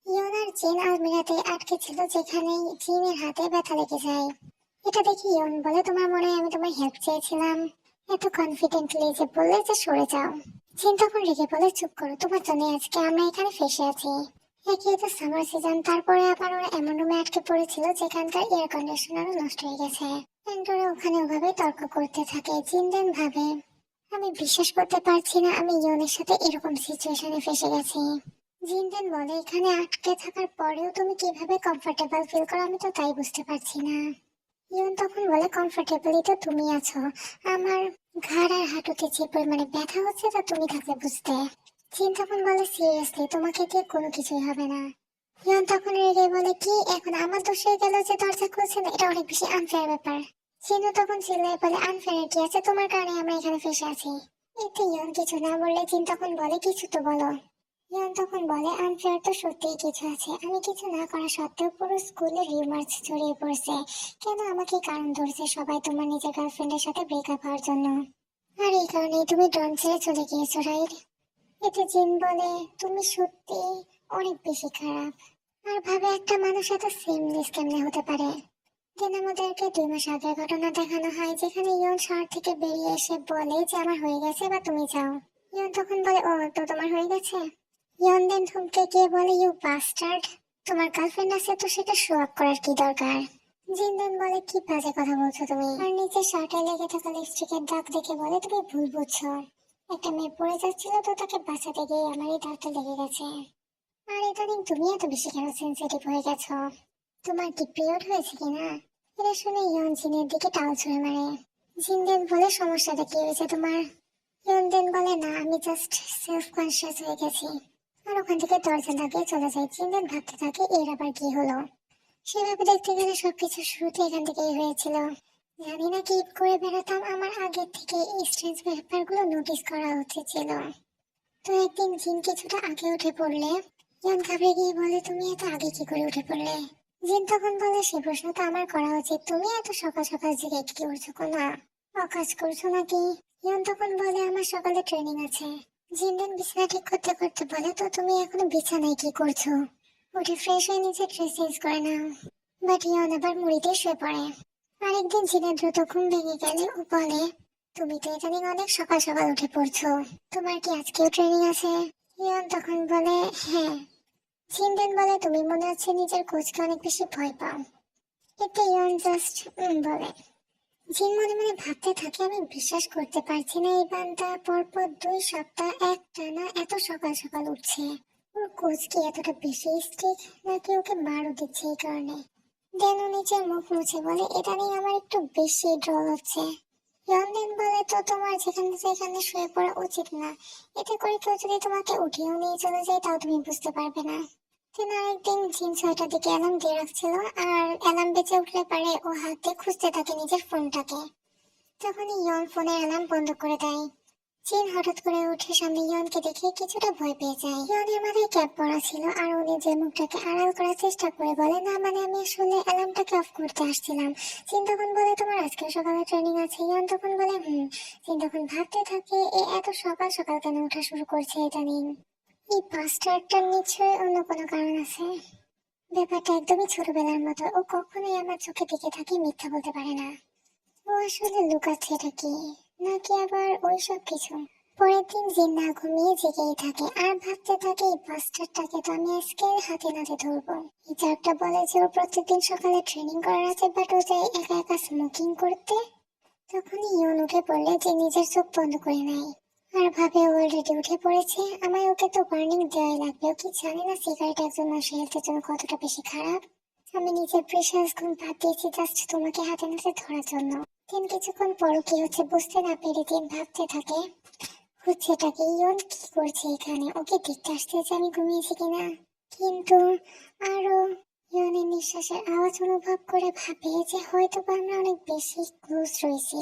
ইয়নার জিন আলমিরাতে আটকে ছিল, যেখানেই জিনের হাতে ব্যথা লেগে যায়। এটা দেখে ইয়ন বলে, তোমার মনে হয় আমি তোমার হেল্প চেয়েছিলাম? এত কনফিডেন্টলি যে বললে যে সরে যাও। জিন তখন রেগে বলে, চুপ করো, তোমার জন্য আজকে আমরা এখানে ফেসে আছি। একই তো সামার সিজন, তারপরে আবার ওরা এমন রুমে আটকে পড়েছিল যেখানকার এয়ার কন্ডিশনারও নষ্ট হয়ে গেছে। অ্যান্ডোরা ওখানে ওভাবে তর্ক করতে থাকে। জিনদেন ভাবে, আমি বিশ্বাস করতে পারছি না আমি ইয়নের সাথে এরকম সিচুয়েশনে ফেসে গেছি। জিনদেন বলে, এখানে আটকে থাকার পরেও তুমি কিভাবে কমফোর্টেবল ফিল করো আমি তো তাই বুঝতে পারছি না। ইয়ন তখন বলে, কমফোর্টেবলই তো তুমি আছো। আমার ঘাড় আর হাঁটুতে যে পরিমাণে ব্যথা হচ্ছে তা তুমি থাকলে বুঝতে। জিন তখন বলে, সিরিয়াসলি তোমাকে দিয়ে কোনো কিছুই হবে না। ইয়ন তখন রেগে বলে, কি এখন আমার দোষ হয়ে গেল যে দরজা খুলছে না? এটা অনেক বেশি আনফেয়ার ব্যাপার। জিনও তখন চিল্লায় বলে, আনফেয়ার কি আছে, তোমার কারণে আমরা এখানে ফেসে আছি। এতে ইয়ন কিছু না বললে জিন তখন বলে, কিছু তো বলো। ইয়ান তখন বলে, আনফেয়ার তো সত্যিই কিছু আছে। আমি কিছু না করা সত্ত্বেও পুরো স্কুলে রিউমার্স ছড়িয়ে পড়ছে। কেন আমাকে কারণ ধরছে সবাই তোমার নিজের গার্লফ্রেন্ডের সাথে ব্রেকআপ হওয়ার জন্য। আর এই কারণেই তুমি ডন ছেড়ে চলে গিয়েছো, রাইট? এতে জিন বলে, তুমি সত্যি অনেক বেশি খারাপ। আর ভাবে, একটা মানুষ এত সেমলেস কেমনে হতে পারে। দিন আমাদেরকে 2 মাস আগের ঘটনা দেখানো হয়, যেখানে ইয়ন শহর থেকে বেরিয়ে এসে বলে যে আমার হয়ে গেছে বা তুমি যাও। ইয়ন তখন বলে, ও তো তোমার হয়ে গেছে। ইয়নদেন ধমকে গিয়ে বলে, ইউ বাস্টার্ড, তোমার গার্লফ্রেন্ড আছে তো সেটা শো আপ করার কি দরকার? জিনদেন বলে, কি বাজে কথা বলছো তুমি? আর নিচে শার্টে লেগে থাকা লিপস্টিকের দাগ দেখে বলে, তুমি ভুল বুঝছো। একটা মেয়ে পড়ে যাচ্ছিল তো তাকে বাঁচাতে গিয়ে আমার এই দাগটা লেগে গেছে। আর ইদানিং তুমি এত বেশি কেন সেন্সিটিভ হয়ে গেছো? তোমার কি পিরিয়ড হয়েছে কিনা? এটা শুনে ইয়ন জিনের দিকে টাল ছুঁড়ে মারে। জিনদেন বলে, সমস্যাটা কি হয়েছে তোমার? ইয়নদেন বলে, না আমি জাস্ট সেলফ কনসিয়াস হয়ে গেছি। আর ওখান থেকে দরজা লাগিয়ে চলে যায়। জিনদেন ভাবতে থাকে, এর আবার কি হলো। সেভাবে দেখতে গেলে সবকিছু শুরুতে এখান থেকেই হয়েছিল। জানি না কি করে বেড়াতাম, আমার আগে থেকে এই স্ট্রেঞ্জ ব্যাপারগুলো নোটিস করা উচিত ছিল। তো একদিন জিন কিছুটা আগে উঠে পড়লে ইয়ান ঘাবড়ে গিয়ে বলে, তুমি এত আগে কি করে উঠে পড়লে? জিন তখন বলে, সে প্রশ্ন তো আমার করা উচিত, তুমি এত সকাল সকাল জেগে কি করছো, কোনো অকাজ করছো নাকি? ইয়ান তখন বলে, আমার সকালে ট্রেনিং আছে। জিনদেন বিছানা ঠিক করতে করতে বলে, তো তুমি এখনো বিছানায় কি করছো? উঠে ফ্রেশ হয়ে নিজে ড্রেস চেঞ্জ করে নাও। বাট ইয়ান আবার মুড়িতে শুয়ে পড়ে। আরেকদিন জিনের দ্রুত ঘুম ভেঙে গেলে ও বলে, তুমি তো ইদানিং অনেক সকাল সকাল উঠে পড়ছো, তোমার কি আজকেও ট্রেনিং আছে? ইয়ান তখন বলে, হ্যাঁ। জিনদেন বলে, তুমি মনে হচ্ছে নিজের কোচকে অনেক বেশি ভয় পাও। এতে ইয়ান জাস্ট বলে। জিন মনে মনে ভাবতে থাকে, আমি বিশ্বাস করতে পারছি না এই বান্দা পরপর 2 সপ্তাহ একটানা এত সকাল সকাল উঠছে। ওর কোচ কি এতটা বেশি স্ট্রিক্ট, নাকি ওকে মারও দিচ্ছে এই কারণে? দেন ও নিজের মুখ মুছে বলে, এটা নিয়ে আমার একটু বেশি ড্রল হচ্ছে। ইয়নদেন বলে, তো তোমার যেখানে যেখানে শুয়ে পড়া উচিত না? এতে করে কেউ যদি তোমাকে উঠিয়েও নিয়ে চলে যায় তাও তুমি বুঝতে পারবে না। দিন আরেকদিন জিন 6টার দিকে অ্যালার্ম দিয়ে রাখছিল, আর অ্যালার্ম বেজে উঠলে পারে ও হাতে খুঁজতে থাকে নিজের ফোনটাকে। তখনই ইয়ন ফোনের অ্যালার্ম বন্ধ করে দেয়। জিন হঠাৎ করে উঠে সামনে ইয়নকে দেখে কিছুটা ভয় পেয়ে যায়। ইয়নের মাথায় ক্যাপ পরা ছিল আর ও নিজের মুখটাকে আড়াল করার চেষ্টা করে বলে, না মানে আমি আসলে অ্যালার্মটাকে অফ করতে আসছিলাম। জিন তখন বলে, তোমার আজকে সকালে ট্রেনিং আছে? ইয়ন তখন বলে, জিন তখন ভাবতে থাকে, এ এত সকাল সকাল কেন ওঠা শুরু করছে এটা নিন। এই বাস্টার্ডটার নিশ্চয়ই অন্য কোনো কারণ আছে। ব্যাপারটা একদমই ছোটবেলার মতো, ও কখনোই আমার চোখে দেখে থাকে মিথ্যা বলতে পারে না। ও আসলে লুকাচ্ছে এটা কি, নাকি আবার ওইসব কিছু? পরের দিন জিন না ঘুমিয়ে জেগেই থাকে আর ভাবতে থাকে, এই বাস্টারটাকে তো আমি আজকে হাতে নাতে ধরবো। এই চারটা বলে যে ওর প্রত্যেকদিন সকালে ট্রেনিং করার আছে, বাট ও যায় একা একা স্মোকিং করতে। তখনই ইয়ন উঠে পড়লে যে নিজের চোখ বন্ধ করে নেয় আর ভাবে ও অলরেডি উঠে পড়েছে, আমায় ওকে তো ওয়ার্নিং দেওয়াই লাগবে। ও কি জানে না সিগারেট একজন মানুষের হেলথের জন্য কতটা বেশি খারাপ? আমি নিজের প্রেশাস ঘুম বাদ দিয়েছি জাস্ট তোমাকে হাতে নাতে ধরার জন্য। দিন কিছুক্ষণ পর কি হচ্ছে বুঝতে না পেরে দিন ভাবতে থাকে, হচ্ছেটাকে ইয়ন কি করছে এখানে, ওকে দেখতে আসছে যে আমি ঘুমিয়েছি কিনা। কিন্তু আরো ইয়নের নিঃশ্বাসের আওয়াজ অনুভব করে ভাবে যে হয়তো বা আমরা অনেক বেশি ক্লোজ রয়েছি।